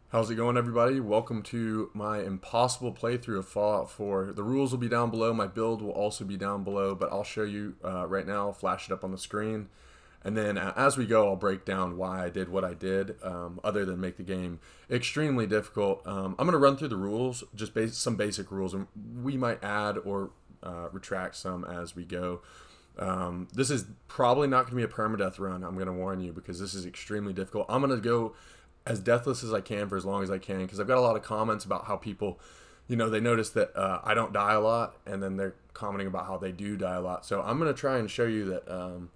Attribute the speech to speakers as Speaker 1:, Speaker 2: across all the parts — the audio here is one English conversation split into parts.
Speaker 1: How's it going, everybody? Welcome to my impossible playthrough of Fallout 4. The rules will be down below, my build will also be down below, but I'll show you right now, flash it up on the screen, and then as we go I'll break down why I did what I did, other than make the game extremely difficult. I'm going to run through the rules, just some basic rules, and we might add or retract some as we go. This is probably not going to be a permadeath run, I'm going to warn you, because this is extremely difficult. I'm going to go as deathless as I can for as long as I can, because I've got a lot of comments about how people, they notice that I don't die a lot, and then they're commenting about how they do die a lot. So I'm going to try and show you that,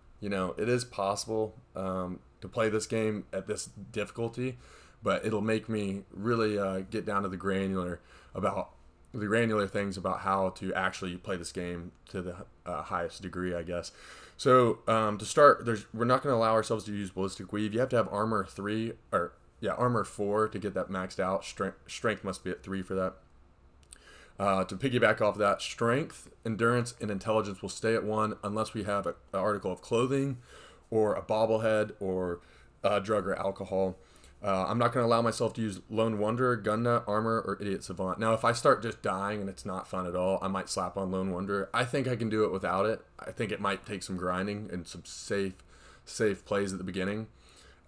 Speaker 1: it is possible to play this game at this difficulty, but it'll make me really get down to the granular things about how to actually play this game to the highest degree, I guess. So to start, we're not going to allow ourselves to use ballistic weave. You have to have armor 3 or armor 4 to get that maxed out. Strength must be at 3 for that. To piggyback off that, strength, endurance, and intelligence will stay at 1 unless we have an article of clothing or a bobblehead or drug or alcohol. I'm not going to allow myself to use Lone Wanderer, Gun Nut, Armor, or Idiot Savant. Now, if I start just dying and it's not fun at all, I might slap on Lone Wanderer. I think I can do it without it. I think it might take some grinding and some safe plays at the beginning.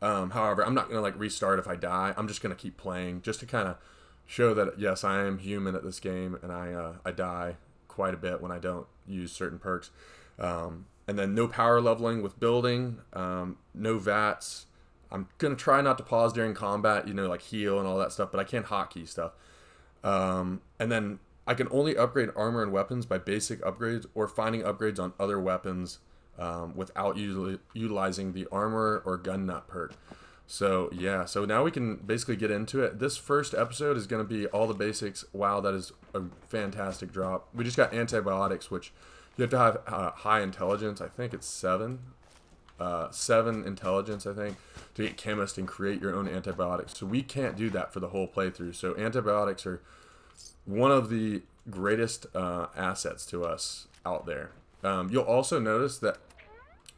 Speaker 1: However, I'm not going to restart if I die. I'm just going to keep playing just to kind of show that, yes, I am human at this game, and I die quite a bit when I don't use certain perks. And then no power leveling with building, no VATS. I'm going to try not to pause during combat, like heal and all that stuff, but I can hotkey stuff. And then I can only upgrade armor and weapons by basic upgrades or finding upgrades on other weapons without utilizing the armor or gun nut perk. So yeah, so now we can basically get into it. This first episode is going to be all the basics. Wow, that is a fantastic drop. We just got antibiotics, which you have to have high intelligence. I think it's 7 intelligence, I think, to get chemist and create your own antibiotics. So we can't do that for the whole playthrough. So antibiotics are one of the greatest assets to us out there. You'll also notice that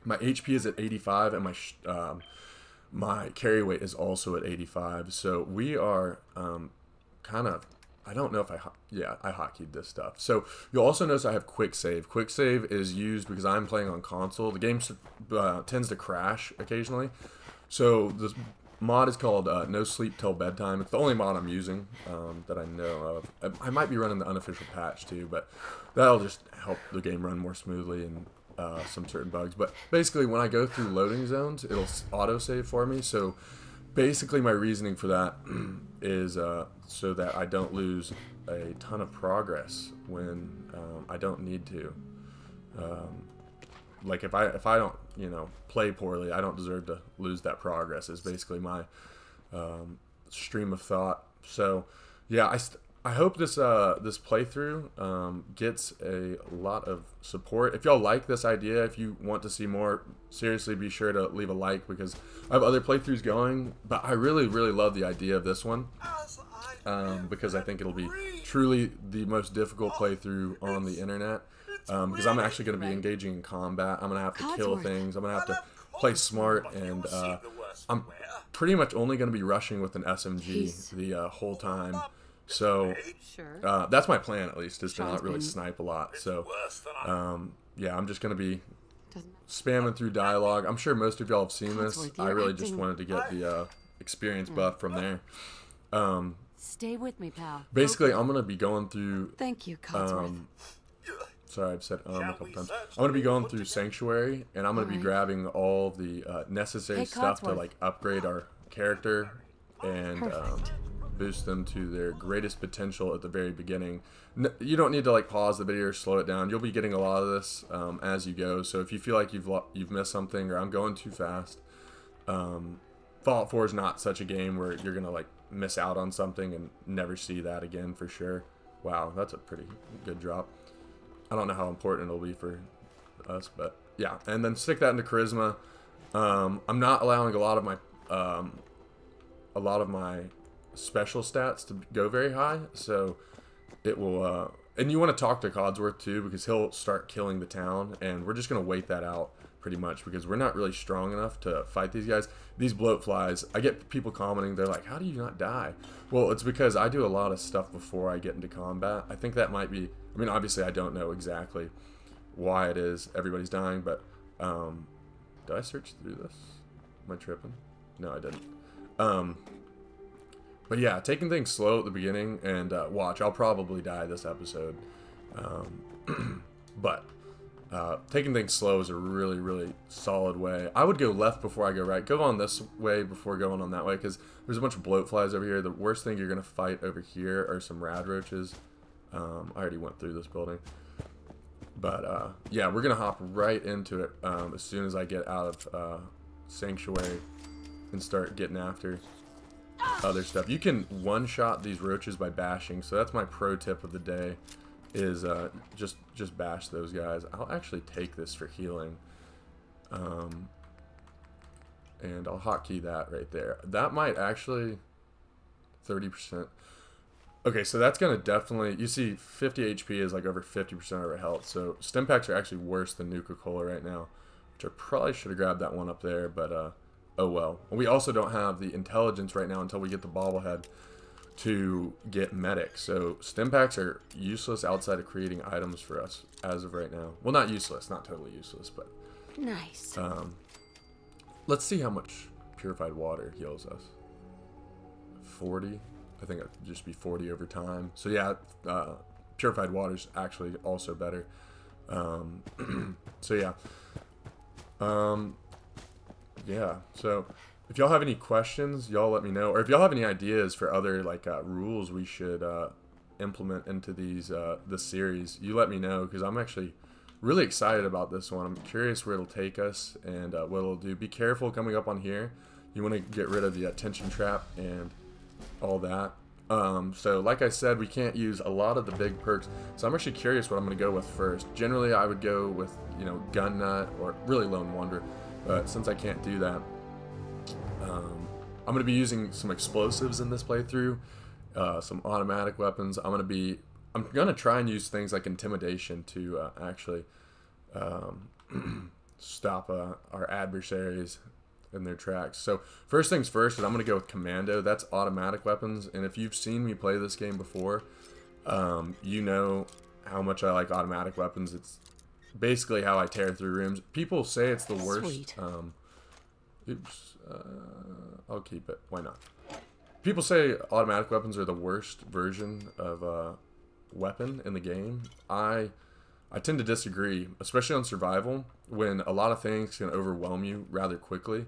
Speaker 1: my HP is at 85 and my carry weight is also at 85. So we are kind of, I don't know if I hotkeyed this stuff. So you'll also notice I have quick save. Quick save is used because I'm playing on console. The game tends to crash occasionally. So this mod is called No Sleep Till Bedtime. It's the only mod I'm using that I know of. I might be running the unofficial patch too, but that'll just help the game run more smoothly and some certain bugs. But basically, when I go through loading zones, it'll autosave for me. So basically, my reasoning for that is so that I don't lose a ton of progress when I don't need to. Like if I don't play poorly, I don't deserve to lose that progress, is basically my stream of thought. So yeah, I hope this this playthrough gets a lot of support. If y'all like this idea, if you want to see more, seriously be sure to leave a like, because I have other playthroughs going, but I really love the idea of this one, because I think it'll be truly the most difficult playthrough on the internet. Because I'm actually going to be engaging in combat. I'm going to have to kill things. I'm going to have to play smart, and I'm pretty much only going to be rushing with an SMG the whole time. So that's my plan, at least, is to not really snipe a lot. So yeah, I'm just going to be spamming through dialogue. I'm sure most of y'all have seen this. I really just wanted to get the experience buff from there.
Speaker 2: Stay with me, pal.
Speaker 1: Basically, I'm going to be going through...
Speaker 2: Thank you, Codsworth.
Speaker 1: Sorry, I've said a couple times. I'm going to be going through Sanctuary, and I'm going to be grabbing all the necessary stuff to upgrade our character and boost them to their greatest potential at the very beginning. You don't need to pause the video or slow it down. You'll be getting a lot of this as you go. So if you feel like you've missed something or I'm going too fast, Fallout 4 is not such a game where you're going to miss out on something and never see that again for sure. Wow, that's a pretty good drop. I don't know how important it'll be for us, but yeah. And then stick that into charisma. I'm not allowing a lot of my special stats to go very high, so it will. And you want to talk to Codsworth too, because he'll start killing the town, and we're just gonna wait that out pretty much, because we're not really strong enough to fight these guys. These bloat flies, I get people commenting, they're like, how do you not die? Well, it's because I do a lot of stuff before I get into combat. I think that might be, I mean, obviously I don't know exactly why it is everybody's dying, but did I search through this? Am I tripping? No, I didn't. But yeah, taking things slow at the beginning, and watch, I'll probably die this episode. But taking things slow is a really, really solid way. I would go left before I go right. Go on this way before going on that way, because there's a bunch of bloat flies over here. The worst thing you're going to fight over here are some rad roaches. I already went through this building. But yeah, we're going to hop right into it as soon as I get out of Sanctuary and start getting after other stuff. You can one-shot these roaches by bashing, so that's my pro tip of the day, is just bash those guys. I'll actually take this for healing, and I'll hotkey that right there. That might actually 30%. Okay, so that's gonna definitely, you see 50 HP is like over 50% of our health, so stim packs are actually worse than Nuka-Cola right now, which I probably should have grabbed that one up there, but oh well. We also don't have the intelligence right now until we get the bobblehead to get medic. So stim packs are useless outside of creating items for us as of right now. Well, not useless, not totally useless, but
Speaker 2: nice.
Speaker 1: Let's see how much purified water heals us. 40. I think it'd just be 40 over time. So yeah, purified water's actually also better. So yeah. Yeah, so if y'all have any questions, y'all let me know. Or if y'all have any ideas for other like rules we should implement into these this series, you let me know, because I'm actually really excited about this one. I'm curious where it'll take us and what it'll do. Be careful coming up on here. You want to get rid of the tension trap and all that. So like I said, we can't use a lot of the big perks, so I'm actually curious what I'm going to go with first. Generally I would go with, you know, gun nut or really lone wonder, but since I can't do that, I'm going to be using some explosives in this playthrough, some automatic weapons. I'm going to try and use things like intimidation to actually stop our adversaries in their tracks. So first things first, is I'm going to go with commando. That's automatic weapons, and if you've seen me play this game before, you know how much I like automatic weapons. It's basically how I tear through rooms. People say it's the worst.
Speaker 2: Sweet.
Speaker 1: Oops, I'll keep it. Why not? People say automatic weapons are the worst version of weapon in the game. I tend to disagree, especially on survival, when a lot of things can overwhelm you rather quickly.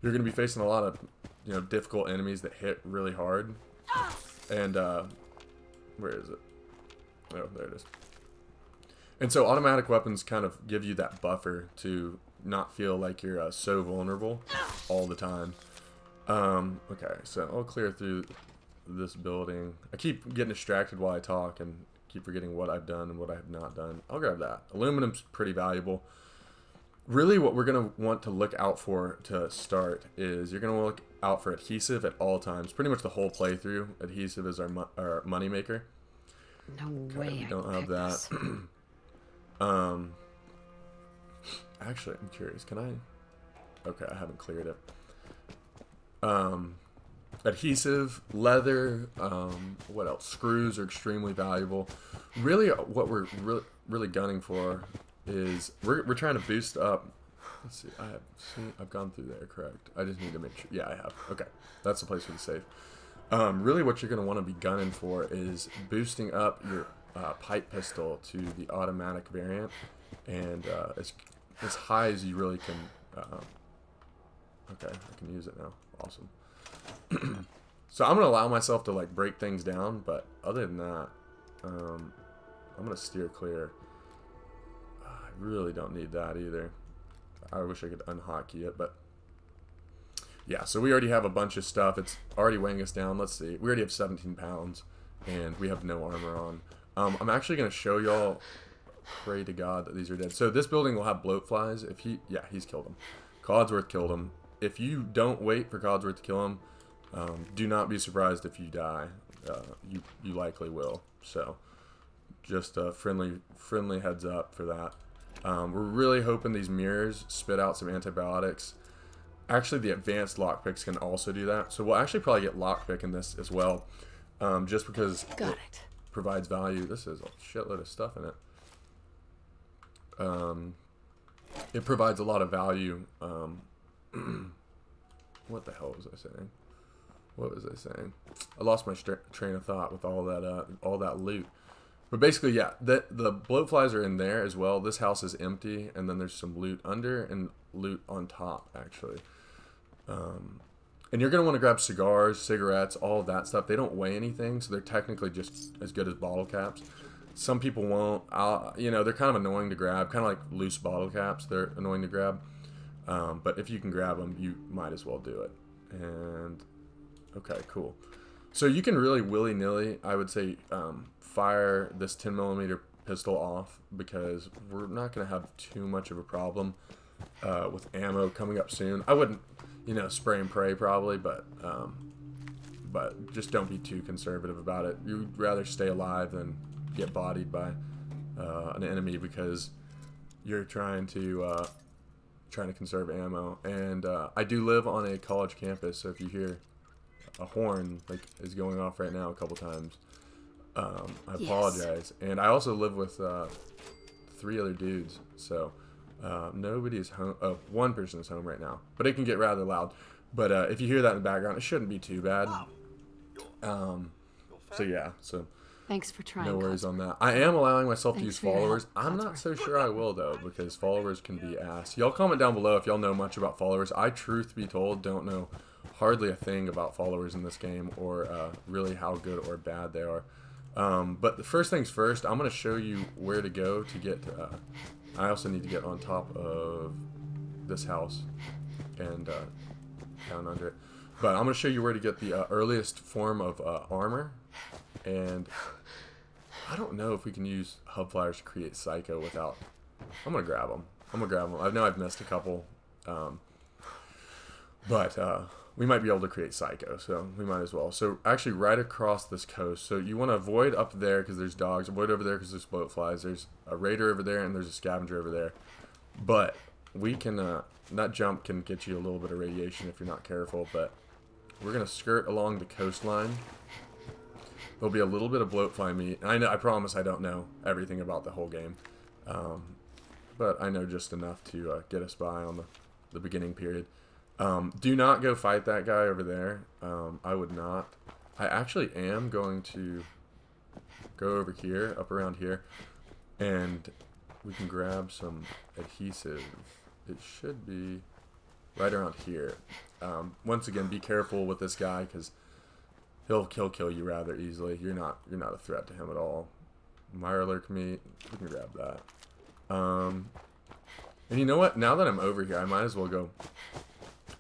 Speaker 1: You're going to be facing a lot of, you know, difficult enemies that hit really hard. And where is it? Oh, there it is. And so automatic weapons kind of give you that buffer to not feel like you're so vulnerable all the time. Okay, so I'll clear through this building. I keep getting distracted while I talk and keep forgetting what I've done and what I have not done. I'll grab that. Aluminum's pretty valuable. Really what we're going to want to look out for to start is you're going to look out for adhesive at all times. Pretty much the whole playthrough, adhesive is our money maker.
Speaker 2: No
Speaker 1: Okay,
Speaker 2: way.
Speaker 1: we don't have that. Actually, I'm curious. Can I? Okay, I haven't cleared it. Adhesive, leather, what else? Screws are extremely valuable. Really, what we're really gunning for is we're trying to boost up. Let's see. I've gone through there, correct? I just need to make sure. Yeah, I have. Okay, that's the place for the safe. Really, what you're going to want to be gunning for is boosting up your pipe pistol to the automatic variant, and as high as you really can. Okay, I can use it now. Awesome. So I'm gonna allow myself to like break things down, but other than that, I'm gonna steer clear. I really don't need that either. I wish I could unhotkey it, but yeah. So we already have a bunch of stuff. It's already weighing us down. Let's see. We already have 17 pounds, and we have no armor on. I'm actually gonna show y'all. Pray to God that these are dead. So this building will have bloat flies. If he's killed them. Codsworth killed him. If you don't wait for Codsworth to kill him, do not be surprised if you die. You likely will. So just a friendly heads up for that. We're really hoping these mirrors spit out some antibiotics. Actually, the advanced lockpicks can also do that. So we'll actually probably get lockpick in this as well, just because
Speaker 2: Got it.
Speaker 1: Provides value. This is a shitload of stuff in it. It provides a lot of value. What the hell was I saying? What was I saying? I lost my train of thought with all that loot. But basically, yeah, the bloatflies are in there as well. This house is empty, and then there's some loot under and loot on top, actually. And you're going to want to grab cigars, cigarettes, all of that stuff. They don't weigh anything, so they're technically just as good as bottle caps. Some people won't. You know, they're kind of annoying to grab, kind of like loose bottle caps. They're annoying to grab. But if you can grab them, you might as well do it. And, okay, cool. So you can really willy-nilly, I would say, fire this 10mm pistol off, because we're not going to have too much of a problem with ammo coming up soon. I wouldn't, you know, spray and pray probably, but just don't be too conservative about it. You'd rather stay alive than get bodied by an enemy, because you're trying to conserve ammo. And I do live on a college campus, so if you hear a horn like is going off right now a couple times, I apologize. And I also live with 3 other dudes, so nobody is home. Oh, one person is home right now, but it can get rather loud. But if you hear that in the background, it shouldn't be too bad. So yeah, so
Speaker 2: Thanks for trying.
Speaker 1: no worries on that. I am allowing myself to use
Speaker 2: for your help,
Speaker 1: followers. I'm not so sure I will, though, because followers can be ass. Y'all comment down below if y'all know much about followers. I, truth be told, don't know hardly a thing about followers in this game, or really how good or bad they are. But the first things first, I'm going to show you where to go to get... I also need to get on top of this house and down under it. But I'm going to show you where to get the earliest form of armor. And I don't know if we can use hub flyers to create Psycho without... I'm going to grab them. I know I've missed a couple. But we might be able to create Psycho, so we might as well. So actually right across this coast. So you want to avoid up there because there's dogs. Avoid over there because there's bloatflies. There's a raider over there and there's a scavenger over there. But we can... that jump can get you a little bit of radiation if you're not careful, but we're going to skirt along the coastline. There'll be a little bit of bloatfly meat. And I promise I don't know everything about the whole game. But I know just enough to get us by on the beginning period. Do not go fight that guy over there. I would not. I actually am going to go over here, up around here, and we can grab some adhesive. It should be right around here. Once again, be careful with this guy, because he'll kill you rather easily. You're not a threat to him at all. Mirelurk meat, we can grab that. And you know what? Now that I'm over here, I might as well go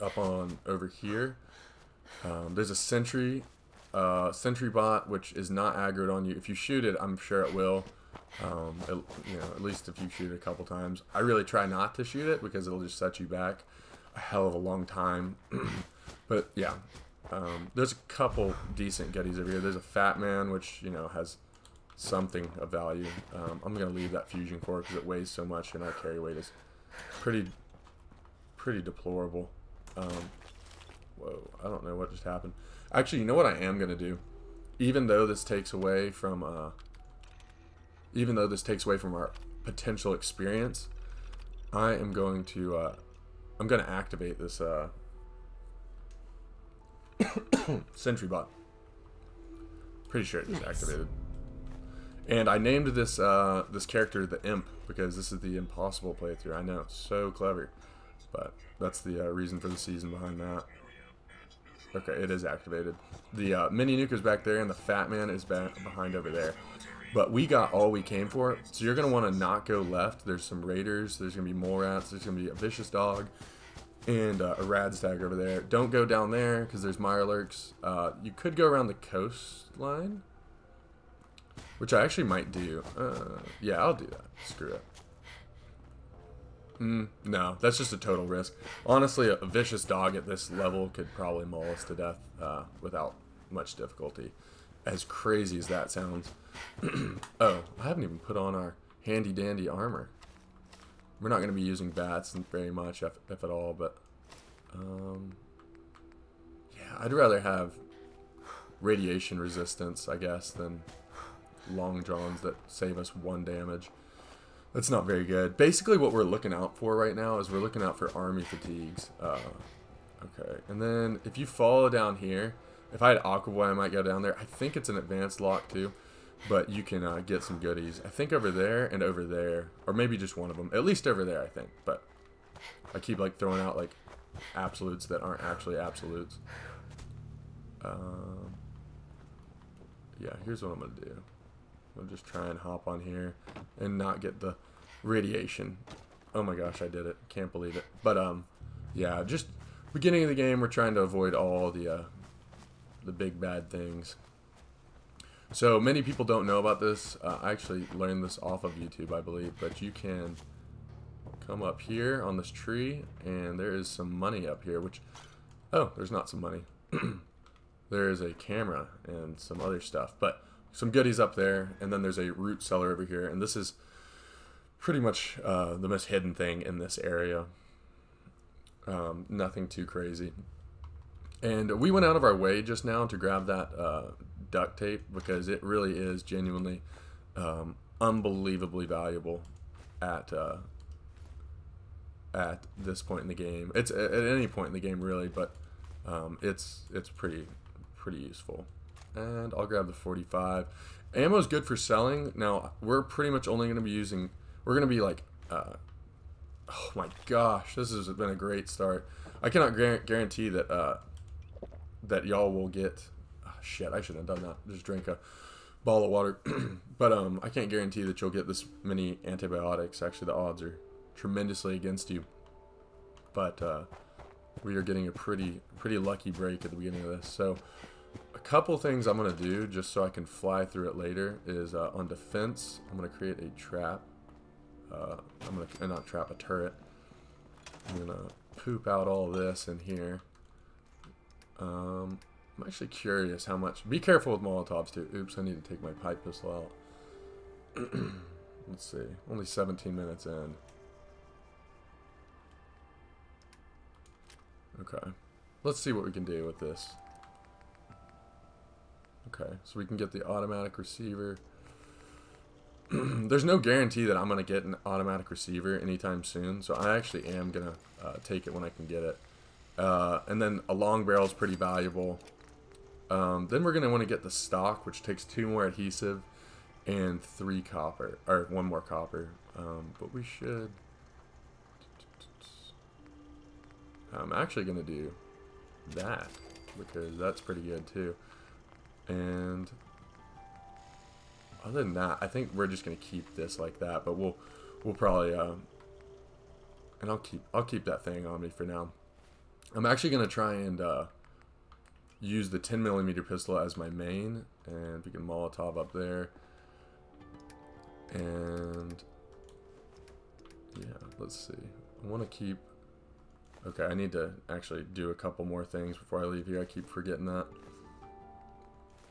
Speaker 1: up on over here. There's a sentry bot, which is not aggroed on you. If you shoot it, I'm sure it will. You know, at least if you shoot it a couple times. I really try not to shoot it because it'll just set you back a hell of a long time. But yeah, there's a couple decent gutties over here. There's a fat man, which, you know, has something of value. I'm gonna leave that fusion core because it weighs so much and our carry weight is pretty deplorable. Whoa, I don't know what just happened. Actually, you know what I am gonna do? Even though this takes away from our potential experience, I am going to I'm gonna activate this sentry bot. Pretty sure it just activated. And I named this this character the Imp because this is the impossible playthrough. I know, it's so clever, but that's the reason for the season behind that. Okay, it is activated. The mini nuke is back there, and the fat man is behind over there. But we got all we came for, so you're gonna want to not go left. There's some raiders. There's gonna be mole rats. There's gonna be a vicious dog, and a radstag over there. Don't go down there because there's mirelurks. You could go around the coastline, which I actually might do. Yeah, I'll do that. Screw it. No, that's just a total risk. Honestly, a vicious dog at this level could probably maul us to death without much difficulty. As crazy as that sounds. Oh, I haven't even put on our handy dandy armor. We're not going to be using VATS very much, if at all, but yeah, I'd rather have radiation resistance, I guess, than long johns that save us 1 damage. That's not very good. Basically, what we're looking out for right now is we're looking out for army fatigues. Okay, and then if you follow down here, if I had Aquavoy, I might go down there. I think it's an advanced lock too, but you can get some goodies. I think over there and over there, or maybe just one of them. At least over there, I think. But I keep like throwing out like absolutes that aren't actually absolutes. Yeah, here's what I'm gonna do. I'm just try and hop on here and not get the radiation. Oh my gosh, I did it. Can't believe it. But yeah, just beginning of the game, we're trying to avoid all the big bad things. So many people don't know about this. I actually learned this off of YouTube, I believe, but you can come up here on this tree and there is some money up here, which, oh, there's not some money. There is a camera and some other stuff, but some goodies up there, and then there's a root cellar over here, and this is pretty much the most hidden thing in this area. Nothing too crazy. And we went out of our way just now to grab that duct tape because it really is genuinely unbelievably valuable at this point in the game. It's at any point in the game really, but it's pretty useful. And I'll grab the 45. Ammo is good for selling. Now we're pretty much only going to be using. We're going to be like, oh my gosh, this has been a great start. I cannot guarantee that that y'all will get. Oh, shit, I shouldn't have done that. Just drink a bottle of water. But I can't guarantee that you'll get this many antibiotics. Actually, the odds are tremendously against you. But we are getting a pretty lucky break at the beginning of this. So a couple things I'm going to do just so I can fly through it later is on defense, I'm going to create a trap. I'm going to not trap, a turret. I'm going to poop out all this in here. I'm actually curious how much. Be careful with Molotovs too. Oops, I need to take my pipe pistol out. Let's see. Only 17 minutes in. Okay. Let's see what we can do with this. Okay, so we can get the automatic receiver. There's no guarantee that I'm going to get an automatic receiver anytime soon, so I actually am going to take it when I can get it. And then a long barrel is pretty valuable. Then we're going to want to get the stock, which takes 2 more adhesive and 3 copper, or 1 more copper. But we should. I'm actually going to do that because that's pretty good too. And other than that, I think we're just going to keep this like that. But we'll probably and I'll keep that thing on me for now. I'm actually going to try and use the 10mm pistol as my main, and we can Molotov up there. And yeah, let's see. I want to keep. Okay, I need to actually do a couple more things before I leave here. I keep forgetting that.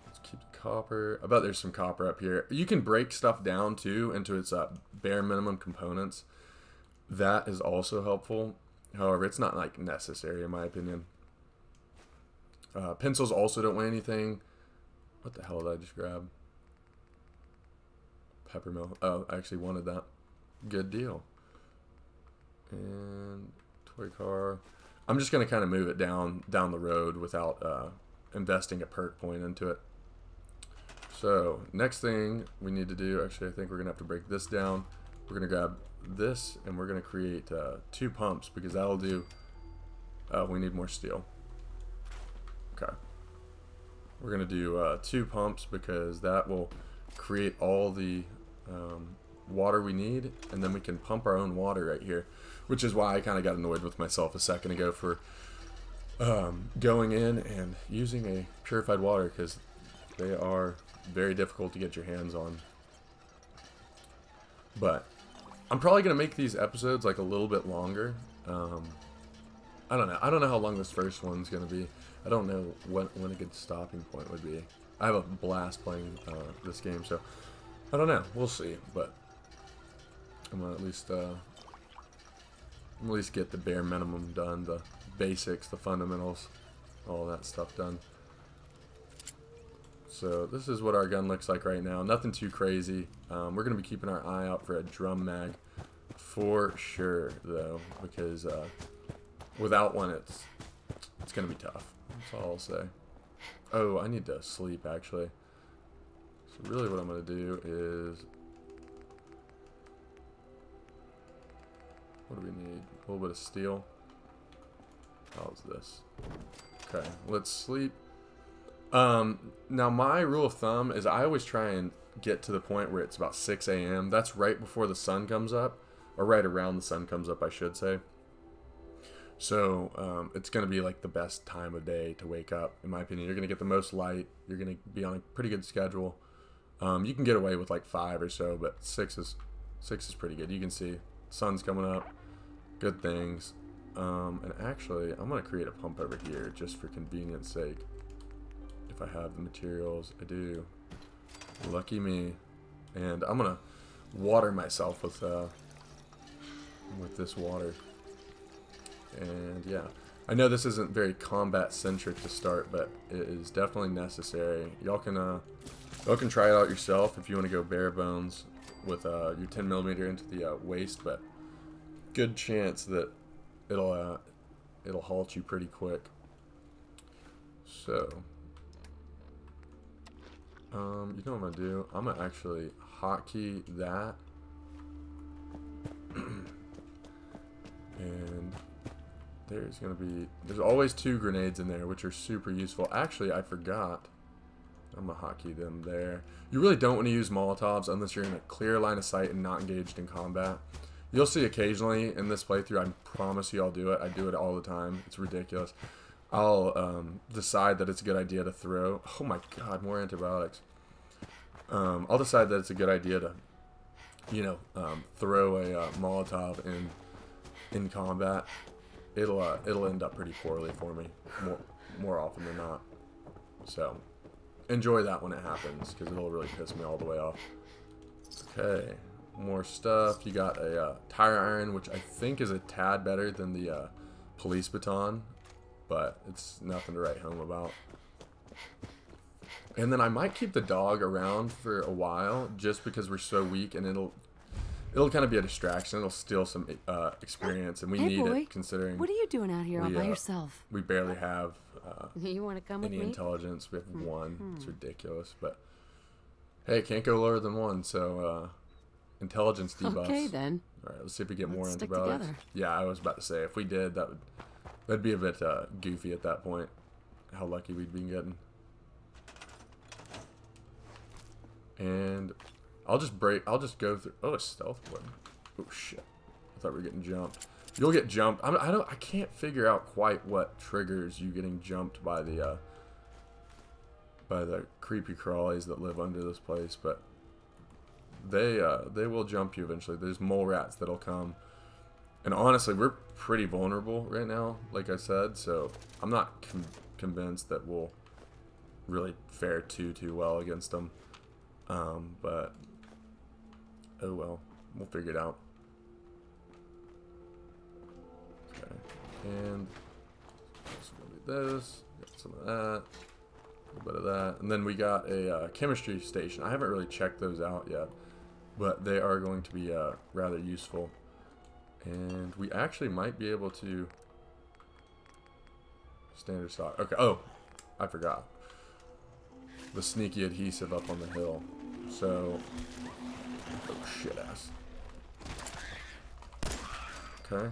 Speaker 1: Let's keep the copper. I bet there's some copper up here. You can break stuff down too into its bare minimum components. That is also helpful. However, it's not like necessary in my opinion. Pencils also don't weigh anything. What the hell did I just grab? Peppermill. Oh, I actually wanted that. Good deal. And toy car. I'm just going to kind of move it down the road without investing a perk point into it. So next thing we need to do, actually I think we're going to have to break this down. We're going to grab this and we're going to create 2 pumps because that'll do. We need more steel. Okay. We're going to do 2 pumps because that will create all the water we need, and then we can pump our own water right here, which is why I kind of got annoyed with myself a second ago for going in and using a purified water because they are very difficult to get your hands on. But I'm probably going to make these episodes like a little bit longer. I don't know. I don't know how long this first one's going to be. I don't know when a good stopping point would be. I have a blast playing this game, so I don't know. We'll see, but I'm going to at least at least get the bare minimum done, the basics, the fundamentals, all that stuff done. So this is what our gun looks like right now. Nothing too crazy. We're going to be keeping our eye out for a drum mag for sure, though, because without one, it's going to be tough. That's all I'll say. Oh, I need to sleep, actually. So really what I'm going to do is... What do we need? A little bit of steel. How's this? Okay, let's sleep. Now my rule of thumb is I always try and get to the point where it's about 6 a.m. That's right before the sun comes up, or right around the sun comes up, I should say. So it's going to be like the best time of day to wake up, in my opinion. You're going to get the most light. You're going to be on a pretty good schedule. You can get away with like 5 or so, but 6 is pretty good. You can see sun's coming up, good things. And actually, I'm going to create a pump over here just for convenience sake. If I have the materials, I do. Lucky me. And I'm gonna water myself with this water. And yeah, I know this isn't very combat centric to start, but it is definitely necessary. Y'all can try it out yourself if you want to go bare bones with your 10mm into the waist, but good chance that it'll halt you pretty quick. So. You know what I'm going to do? I'm going to actually hotkey that. And there's always 2 grenades in there, which are super useful. Actually, I forgot. I'm going to hotkey them there. You really don't want to use Molotovs unless you're in a clear line of sight and not engaged in combat. You'll see occasionally in this playthrough, I promise you I'll do it. I do it all the time. It's ridiculous. I'll decide that it's a good idea to throw. Oh my god, more antibiotics. I'll decide that it's a good idea to, throw a Molotov in combat. It'll end up pretty poorly for me, more often than not. So enjoy that when it happens, because it'll really piss me all the way off. Okay, more stuff. You got a tire iron, which I think is a tad better than the police baton. But it's nothing to write home about. And then I might keep the dog around for a while just because we're so weak, and it'll kind of be a distraction. It'll steal some experience, and we need it considering.
Speaker 2: What are you doing out here all by yourself?
Speaker 1: We barely have
Speaker 2: you want to come with me?
Speaker 1: any intelligence. We have 1. It's ridiculous, but hey, can't go lower than 1. So intelligence debuffs.
Speaker 2: Okay then.
Speaker 1: All right, let's see if we get more
Speaker 2: stick
Speaker 1: antibiotics.
Speaker 2: together.
Speaker 1: Yeah, I was about to say if we did, that'd be a bit goofy at that point. How lucky we'd be getting. And I'll just go through. Oh, a stealth weapon. Oh shit! I thought we were getting jumped. You'll get jumped. I can't figure out quite what triggers you getting jumped by the creepy crawlies that live under this place, but they will jump you eventually. There's mole rats that'll come. And honestly, we're pretty vulnerable right now, like I said, so I'm not convinced that we'll really fare too well against them. But, oh well, we'll figure it out. Okay, and so we'll do this, got some of that, a little bit of that, and then we got a chemistry station. I haven't really checked those out yet, but they are going to be rather useful. And we actually might be able to standard stock. Okay. Oh, I forgot the sneaky adhesive up on the hill. So, oh shit ass. Okay.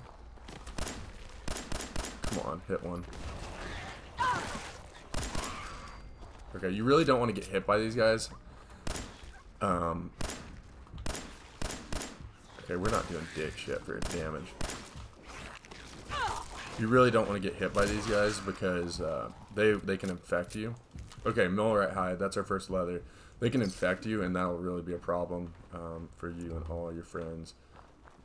Speaker 1: Come on, hit one. Okay, you really don't want to get hit by these guys. Okay, we're not doing dick shit for damage. You really don't want to get hit by these guys because they can infect you. Okay, Millwright hide, that's our first leather. They can infect you, and that'll really be a problem for you and all your friends.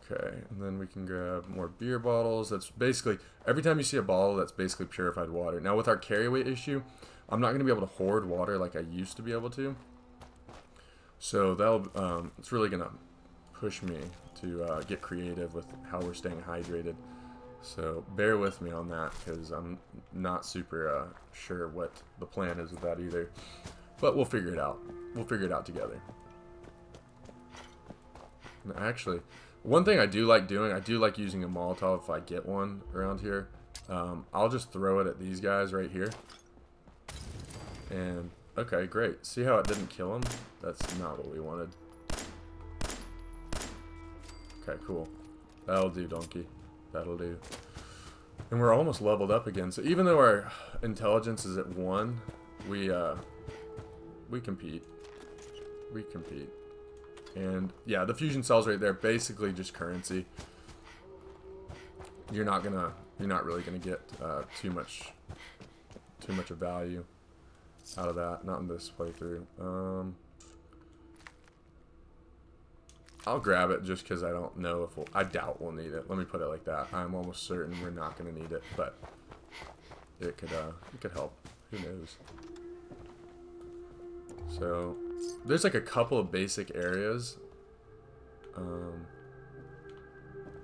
Speaker 1: Okay, and then we can grab more beer bottles. That's basically, every time you see a bottle, that's basically purified water. Now, with our carry weight issue, I'm not going to be able to hoard water like I used to be able to. So that'll, it's really going to push me to get creative with how we're staying hydrated. So bear with me on that, because I'm not super sure what the plan is with that either. But we'll figure it out. We'll figure it out together. And actually, one thing I do like doing, I do like using a Molotov if I get one around here. I'll just throw it at these guys right here. And, okay, great. See how it didn't kill him? That's not what we wanted. Okay, cool. That'll do, donkey. That'll do. And we're almost leveled up again. So even though our intelligence is at 1, we compete. We compete. And yeah, the fusion cells right there, basically just currency. You're not really gonna get too much of value out of that. Not in this playthrough. I'll grab it just because I don't know if I doubt we'll need it. Let me put it like that. I'm almost certain we're not going to need it, but it could help. Who knows? So there's like a couple of basic areas.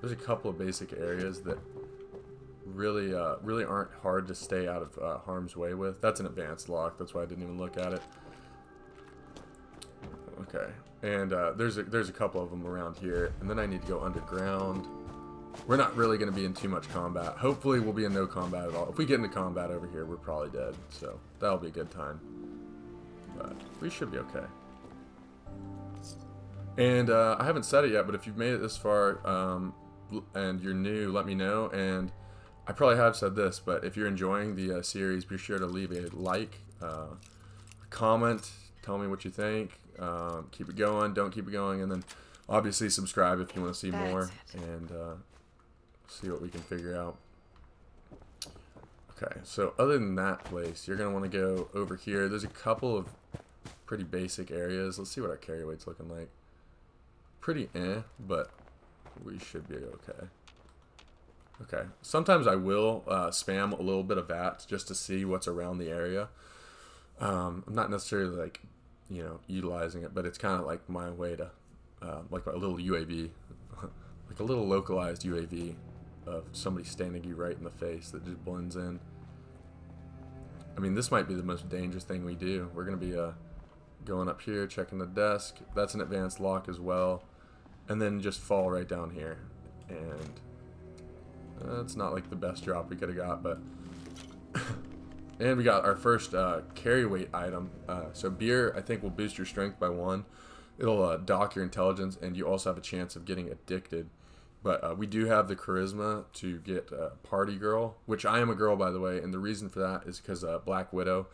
Speaker 1: There's a couple of basic areas that really aren't hard to stay out of harm's way with. That's an advanced lock. That's why I didn't even look at it. Okay. And there's a couple of them around here, and then I need to go underground. We're not really going to be in too much combat. Hopefully we'll be in no combat at all. If we get into combat over here, we're probably dead, so that'll be a good time. But we should be okay. And I haven't said it yet, but if you've made it this far and you're new, let me know. And I probably have said this, but if you're enjoying the series, be sure to leave a like, a comment, tell me what you think. Keep it going, don't keep it going, and then obviously subscribe if you want to see more, and see what we can figure out. Okay, so other than that place, you're going to want to go over here. There's a couple of pretty basic areas. Let's see what our carry weight's looking like. Pretty but we should be okay. Okay, sometimes I will spam a little bit of VATS just to see what's around the area. I'm not necessarily like, you know, utilizing it, but it's kind of like my way to, like a little UAV, like a little localized UAV of somebody standing you right in the face that just blends in. I mean, this might be the most dangerous thing we do. We're going to be going up here, checking the desk. That's an advanced lock as well. And then just fall right down here. And it's not like the best drop we could have got, but... And we got our first carry weight item. So beer, I think, will boost your strength by 1. It'll dock your intelligence, and you also have a chance of getting addicted. But we do have the charisma to get Party Girl, which I am a girl, by the way. And the reason for that is because Black Widow,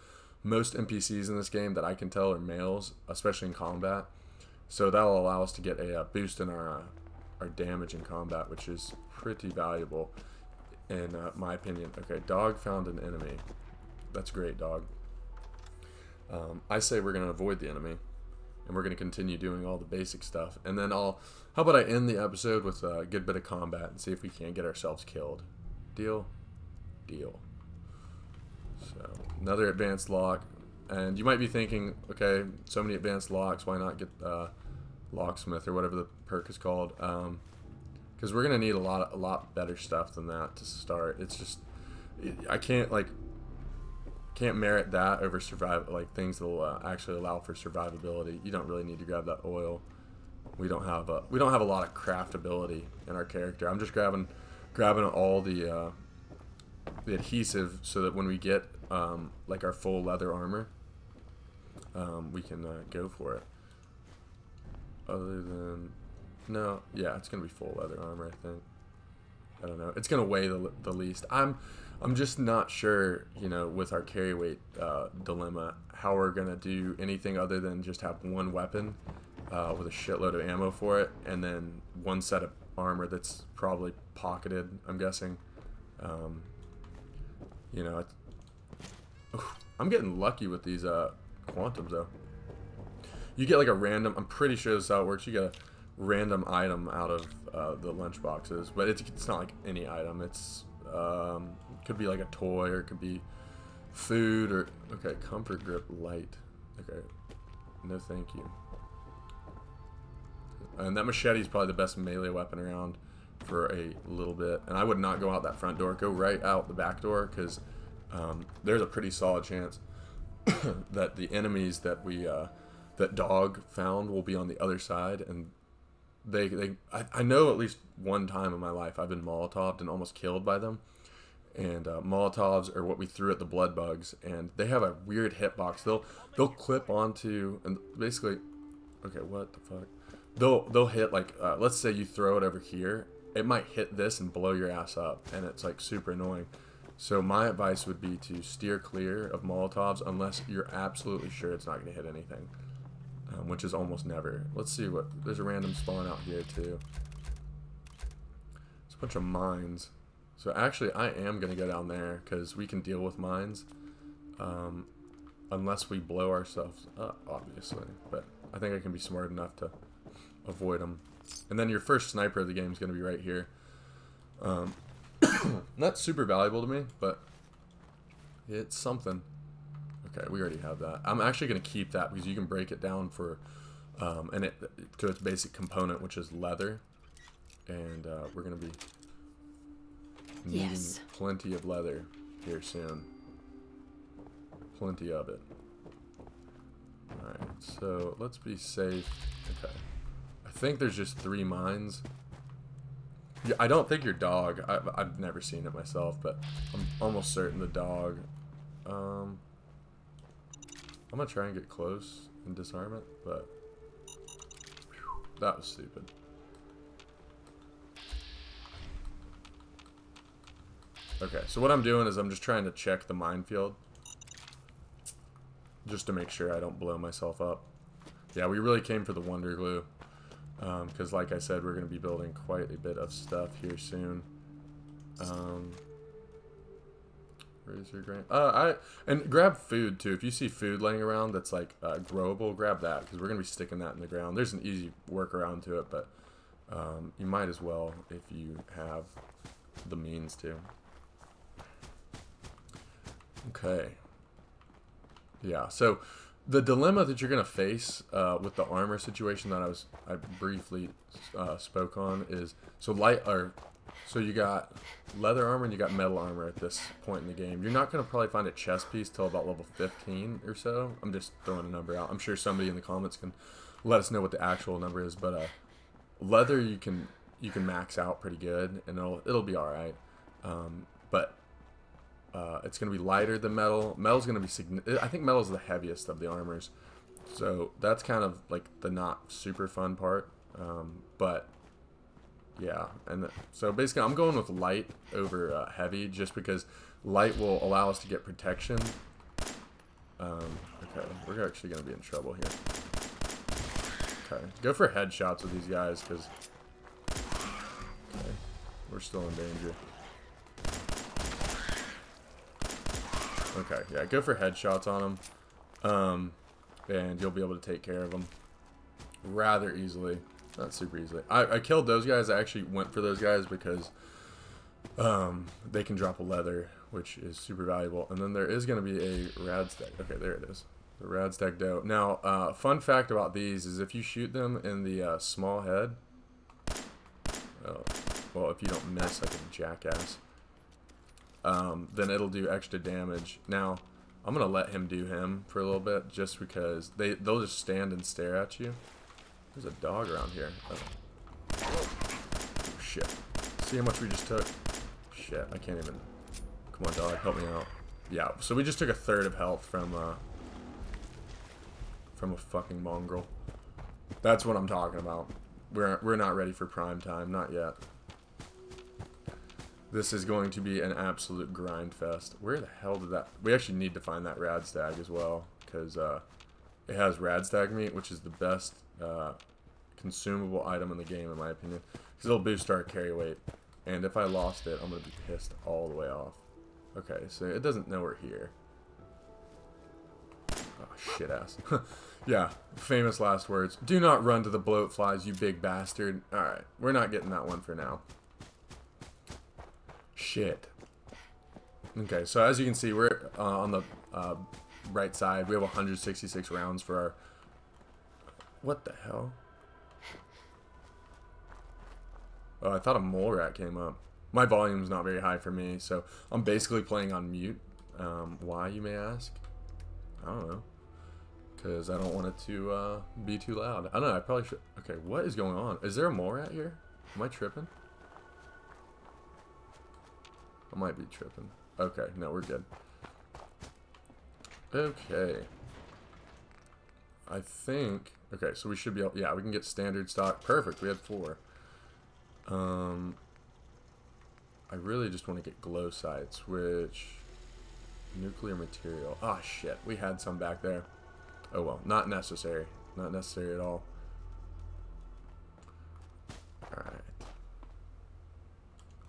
Speaker 1: most NPCs in this game that I can tell are males, especially in combat. So that'll allow us to get a boost in our damage in combat, which is pretty valuable in my opinion. Okay, dog found an enemy. That's great, dog. I say we're going to avoid the enemy, and we're going to continue doing all the basic stuff. And then how about I end the episode with a good bit of combat and see if we can't get ourselves killed. Deal? Deal. So, another advanced lock. And you might be thinking, okay, so many advanced locks, why not get Locksmith or whatever the perk is called? Because we're going to need a lot better stuff than that to start. It's just, I can't merit that over things that will actually allow for survivability. You don't really need to grab that oil. We don't have a lot of craftability in our character. I'm just grabbing all the adhesive so that when we get like our full leather armor, we can go for it. Other than it's gonna be full leather armor, I think. I don't know. It's gonna weigh the least. I'm just not sure, you know, with our carry weight dilemma, how we're gonna do anything other than just have one weapon with a shitload of ammo for it, and then one set of armor that's probably pocketed, I'm guessing. You know, I'm getting lucky with these quantums though. You get like a random, I'm pretty sure this is how it works, you get a random item out of the lunch boxes, but it's not like any item. It's could be like a toy, or it could be food, or okay, comfort grip light. Okay, no thank you. And that machete is probably the best melee weapon around for a little bit. And I would not go out that front door. Go right out the back door, because there's a pretty solid chance that the enemies that that Dog found will be on the other side. And I know at least one time in my life I've been Molotoved and almost killed by them. And Molotovs are what we threw at the blood bugs, and they have a weird hitbox. They'll clip onto, and basically, okay, what the fuck? They'll hit, like, let's say you throw it over here, it might hit this and blow your ass up, and it's like super annoying. So my advice would be to steer clear of Molotovs unless you're absolutely sure it's not going to hit anything, which is almost never. Let's see what, there's a random spawn out here too. There's a bunch of mines. So actually, I am going to go down there, because we can deal with mines, unless we blow ourselves up, obviously. But I think I can be smart enough to avoid them. And then your first sniper of the game is going to be right here. Not super valuable to me, but it's something. Okay, we already have that. I'm actually going to keep that, because you can break it down for, to its basic component, which is leather. And we're going to be needing plenty of leather here soon. Plenty of it. Alright, so let's be safe. Okay. I think there's just 3 mines. Yeah, I don't think your Dog. I've never seen it myself, but I'm almost certain the Dog. I'm gonna try and get close and disarm it, but that was stupid. Okay, so what I'm doing is I'm just trying to check the minefield, just to make sure I don't blow myself up. Yeah, we really came for the Wonder Glue, because like I said, we're going to be building quite a bit of stuff here soon. Where is your grain? And grab food too. If you see food laying around that's like growable, grab that, because we're going to be sticking that in the ground. There's an easy workaround to it, but you might as well if you have the means to. Okay. Yeah, so the dilemma that you're going to face with the armor situation that I briefly spoke on is, so you got leather armor and you got metal armor at this point in the game. You're not going to probably find a chest piece till about level 15 or so. I'm just throwing a number out. I'm sure somebody in the comments can let us know what the actual number is, but leather you can max out pretty good, and it'll be all right. But it's going to be lighter than metal. Metal's going to be I think metal's the heaviest of the armors. So that's kind of like the not super fun part. But yeah, and so basically I'm going with light over heavy, just because light will allow us to get protection. Okay, we're actually going to be in trouble here. Okay, go for headshots with these guys, because okay, we're still in danger. Okay, yeah, go for headshots on them, and you'll be able to take care of them rather easily. Not super easily. I killed those guys. I actually went for those guys because they can drop a leather, which is super valuable. And then there is going to be a rad stack. Okay, there it is. The rad stack dough. Now, fun fact about these is if you shoot them in the small head, well, if you don't miss like a jackass, then it'll do extra damage. Now, I'm going to let him do him for a little bit, just because they'll just stand and stare at you. There's a dog around here. Oh, shit. See how much we just took? Shit, I can't even. Come on, dog, help me out. Yeah, so we just took a third of health from a fucking mongrel. That's what I'm talking about. We're not ready for prime time, not yet. This is going to be an absolute grind fest. Where the hell did that... We actually need to find that rad stag as well, because it has rad stag meat, which is the best consumable item in the game, in my opinion, because it'll boost our carry weight. And if I lost it, I'm going to be pissed all the way off. Okay, so it doesn't know we're here. Oh, shit ass. Yeah, famous last words. Do not run to the bloat flies, you big bastard. Alright, we're not getting that one for now. Shit. Okay, so as you can see, we're on the right side. We have 166 rounds for our... What the hell? Oh, I thought a mole rat came up. My volume's not very high for me, so I'm basically playing on mute. Why, you may ask? I don't know. Because I don't want it to be too loud. I don't know, I probably should... Okay, what is going on? Is there a mole rat here? Am I tripping? I might be tripping. Okay, no, we're good. Okay. I think... Okay, so we should be able... Yeah, we can get standard stock. Perfect, we had 4. I really just want to get glow sights, which... Nuclear material. Ah, shit. We had some back there. Oh, well. Not necessary. Not necessary at all. Alright.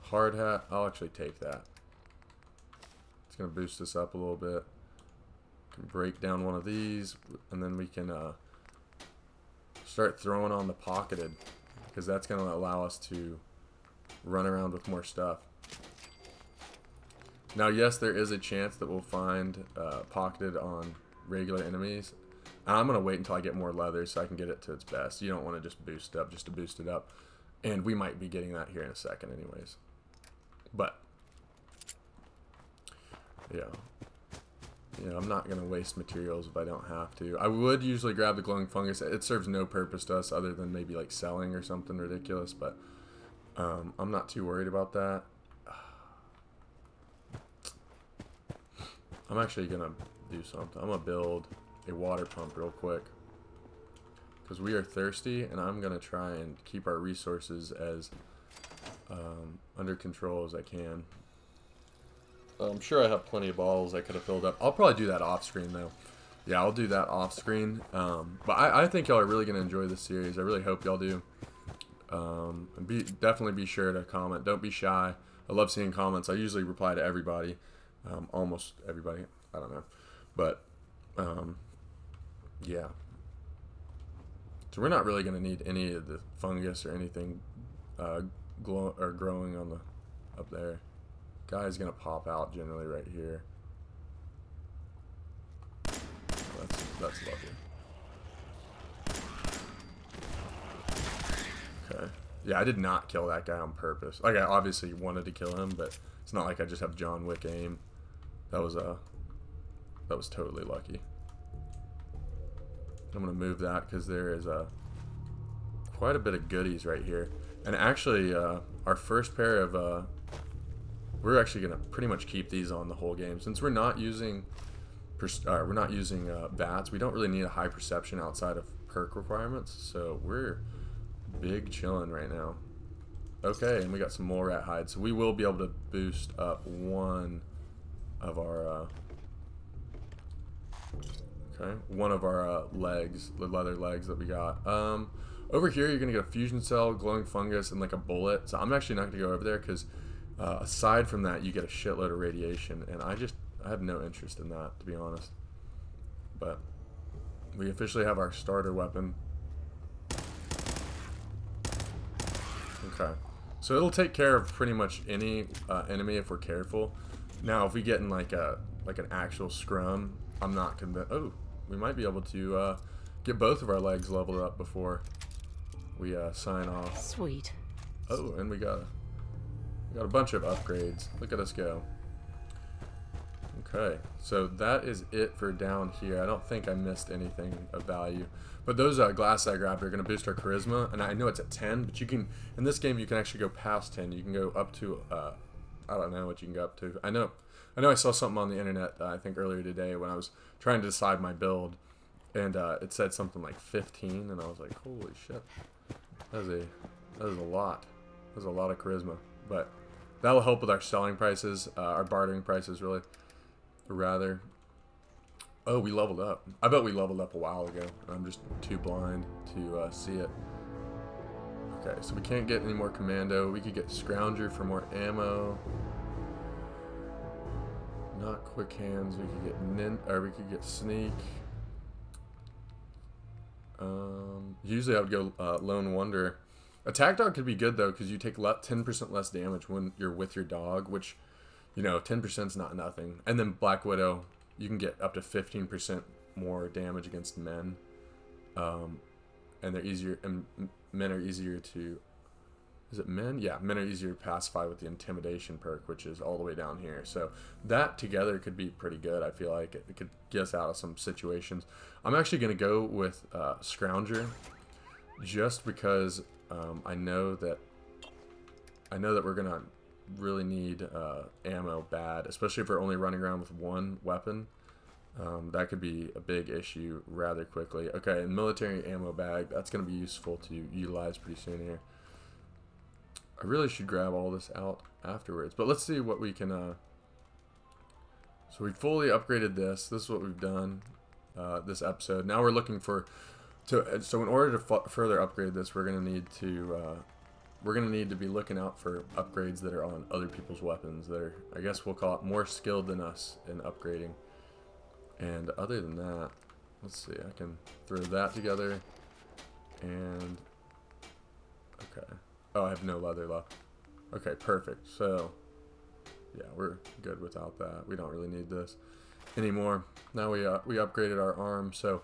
Speaker 1: Hard hat. I'll actually take that. It's going to boost us up a little bit. Can break down one of these, and then we can start throwing on the pocketed, because that's going to allow us to run around with more stuff. Now, yes, there is a chance that we'll find pocketed on regular enemies. And I'm going to wait until I get more leather so I can get it to its best. You don't want to just boost it up just to boost it up. And we might be getting that here in a second anyways. But, yeah. Yeah, I'm not going to waste materials if I don't have to. I would usually grab the glowing fungus. It serves no purpose to us other than maybe like selling or something ridiculous. But I'm not too worried about that. I'm actually going to do something. I'm going to build a water pump real quick. Because we are thirsty, and I'm going to try and keep our resources as under control as I can. I'm sure I have plenty of bottles I could have filled up. I'll probably do that off screen, though. Yeah, I'll do that off screen. But I think y'all are really going to enjoy this series. I really hope y'all do. Definitely be sure to comment. Don't be shy. I love seeing comments. I usually reply to everybody. Almost everybody. I don't know. But, yeah. So we're not really going to need any of the fungus or anything growing on the up there. Guy's going to pop out generally right here. Oh, that's lovely. Okay. Yeah, I did not kill that guy on purpose. Like, I obviously wanted to kill him, but it's not like I just have John Wick aim. That was totally lucky. I'm gonna move that because there is quite a bit of goodies right here. And actually, our first pair of we're actually gonna pretty much keep these on the whole game since we're not using VATS. We don't really need a high perception outside of perk requirements, so we're big chilling right now. Okay, and we got some more rat hide, so we will be able to boost up one of our legs, the leather legs that we got. Over here you're gonna get a fusion cell, glowing fungus, and like a bullet. So I'm actually not gonna go over there because aside from that you get a shitload of radiation, and I have no interest in that, to be honest. But we officially have our starter weapon. Okay, so it'll take care of pretty much any enemy if we're careful. Now, if we get in like an actual scrum, I'm not convinced. Oh, we might be able to get both of our legs leveled up before we sign off.
Speaker 2: Sweet.
Speaker 1: Oh, and we got a bunch of upgrades. Look at us go. Okay, so that is it for down here. I don't think I missed anything of value. But those glass I grabbed are going to boost our charisma, and I know it's at 10, but you can, in this game, you can actually go past 10. You can go up to, I don't know what you can go up to. I know I saw something on the internet, I think earlier today, when I was trying to decide my build, and it said something like 15, and I was like, holy shit, that is a lot. That's a lot of charisma. But that'll help with our selling prices, our bartering prices, really. Rather. Oh, we leveled up. I bet we leveled up a while ago. I'm just too blind to see it. Okay, so we can't get any more commando. We could get Scrounger for more ammo. Not quick hands. We could get sneak. Usually I would go lone wonder. Attack dog could be good though, because you take 10% less damage when you're with your dog, which, you know, 10% is not nothing. And then Black Widow, you can get up to 15% more damage against men, and they're easier. And men are easier to is it men? Yeah, men are easier to pacify with the intimidation perk, which is all the way down here. So that together could be pretty good. I feel like it could get us out of some situations. I'm actually going to go with Scrounger, just because I know that we're going to really need ammo bad, especially if we're only running around with one weapon. That could be a big issue rather quickly. Okay, and military ammo bag, that's going to be useful to utilize pretty soon here. I really should grab all this out afterwards, but let's see what we can, so we fully upgraded this. This is what we've done this episode. Now we're looking so in order to further upgrade this, we're going to need to be looking out for upgrades that are on other people's weapons. That are, I guess we'll call it, more skilled than us in upgrading. And other than that, let's see, I can throw that together, and, okay. Oh, I have no leather left. Okay, perfect. So, yeah, we're good without that. We don't really need this anymore. Now we upgraded our arm. So,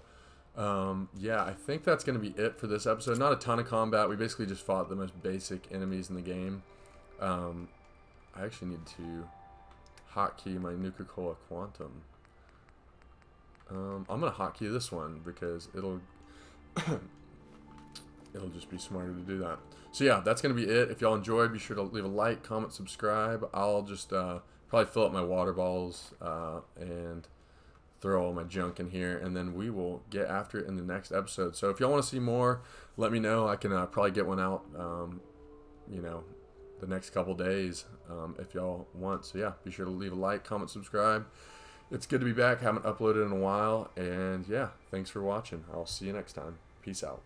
Speaker 1: yeah, I think that's going to be it for this episode. Not a ton of combat. We basically just fought the most basic enemies in the game. I actually need to hotkey my Nuka-Cola Quantum. I'm going to hotkey this one because it'll just be smarter to do that. So yeah, that's going to be it. If y'all enjoyed, be sure to leave a like, comment, subscribe. I'll just probably fill up my water bottles and throw all my junk in here, and then we will get after it in the next episode. So if y'all want to see more, let me know. I can probably get one out, you know, the next couple days if y'all want. So yeah, be sure to leave a like, comment, subscribe. It's good to be back. Haven't uploaded in a while, and yeah, thanks for watching. I'll see you next time. Peace out.